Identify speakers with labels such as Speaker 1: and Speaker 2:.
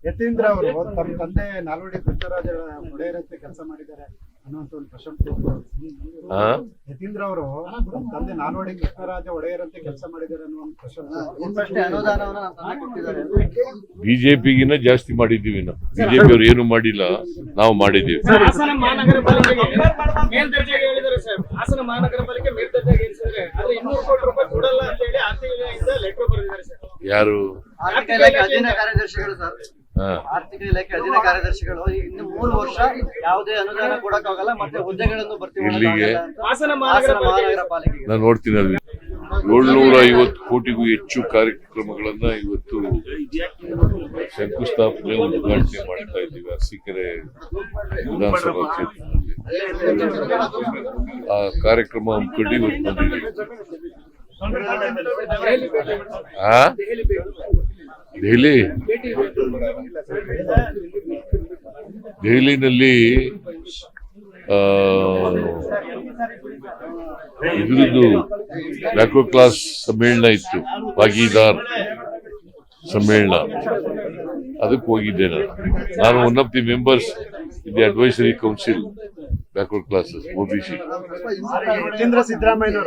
Speaker 1: ಯತೀಂದ್ರ ಅವರು ತಮ್ಮ ತಂದೆ ನಾಲ್ವಡಿ ಕೃಷ್ಣರಾಜ ಒಡೆಯರಂತೆ ಕೆಲಸ ಮಾಡಿದ್ದಾರೆ ಅನ್ನುವಂತ ಒಂದು ಪ್ರಶಂಸೆ. ಯತೀಂದ್ರ ಅವರು ತಮ್ಮ ತಂದೆ ನಾಲ್ವಡಿ ಕೃಷ್ಣರಾಜ ಒಡೆಯರಂತೆ ಕೆಲಸ ಮಾಡಿದ್ದಾರೆ ಅನ್ನುವಂತ ಪ್ರಶಂಸೆ.
Speaker 2: ಬಿಜೆಪಿಗಿನ್ನ ಜಾಸ್ತಿ ಮಾಡಿದ್ದೀವಿ ನಾವು. ಬಿಜೆಪಿ ಅವರು ಏನು ಮಾಡಿಲ್ಲ, ನಾವು ಮಾಡಿದ್ದೀವಿ.
Speaker 3: ಹಾಸನ ಮಹಾನಗರ ಪಾಲಿಕೆಗೆ ಮೇಲ್ದರ್ಜೆಗೆ ಹೇಳಿದ್ದಾರೆ ಸರ್. ಹಾಸನ ಮಹಾನಗರ ಪಾಲಿಕೆ ಮೇಲ್ದರ್ಜೆಗೆ ಇರಿಸಿದ್ರೆ ಆದ್ರೆ 200 ಕೋಟಿ ರೂಪಾಯಿ ಕೊಡಲ್ಲ ಅಂತ ಹೇಳಿ ಆರ್ಥಿಕ ಇಲಾಖೆಯಿಂದ ಲೆಟರ್ ಬರೆದಿದ್ದಾರೆ ಸರ್.
Speaker 2: ಯಾರು?
Speaker 4: ಆರ್ಥಿಕ ಇಲಾಖೆ ಅಧೀನ ಕಾರ್ಯದರ್ಶಿಗಳು ಸರ್. ಆರ್ಥಿಕ ಇಲಾಖೆ ಅಧೀನ ಕಾರ್ಯದರ್ಶಿಗಳು ಇನ್ನು 3 ವರ್ಷ ಯಾವುದೇ ಅನುದಾನ ಕೊಡಕ್ಕಾಗಲ್ಲ, ಮತ್ತೆ ಹುದ್ದೆಗಳನ್ನು ಭರ್ತಿ
Speaker 2: ಇಲ್ಲಿಗೆ
Speaker 3: ಹಾಸನ
Speaker 4: ಮಹಾನಗರ ಪಾಲಿಕೆಗೆ
Speaker 2: ನಾನು ನೋಡ್ತೀನಿ. ಅದು 750 ಕೋಟಿಗೂ ಹೆಚ್ಚು ಕಾರ್ಯಕ್ರಮಗಳನ್ನ ಇವತ್ತು ಶಂಕುಸ್ಥಾಪನೆ ಉದ್ಘಾಟನೆ ಮಾಡ್ತಾ ಇದ್ದೀವಿ ಅರಸೀಕೆರೆ ವಿಧಾನಸಭಾ ಕ್ಷೇತ್ರದಲ್ಲಿ. ಆ ಕಾರ್ಯಕ್ರಮ ಹಮ್ಮಿಕೊಂಡು ಇವತ್ತು ಬಂದಿದ್ದೀವಿ. ದೆಹಲಿನಲ್ಲಿ ಇದ್ರದ್ದು ಬ್ಯಾಕ್ವರ್ಡ್ ಕ್ಲಾಸ್ ಸಮ್ಮೇಳನ ಇತ್ತು, ಭಾಗೀದಾರ್ ಸಮ್ಮೇಳನ. ಅದಕ್ಕೆ ಹೋಗಿದ್ದೆ ನಾನು. One of the members in the advisory council backward classes OBC.
Speaker 1: Yathindra Siddaramaiah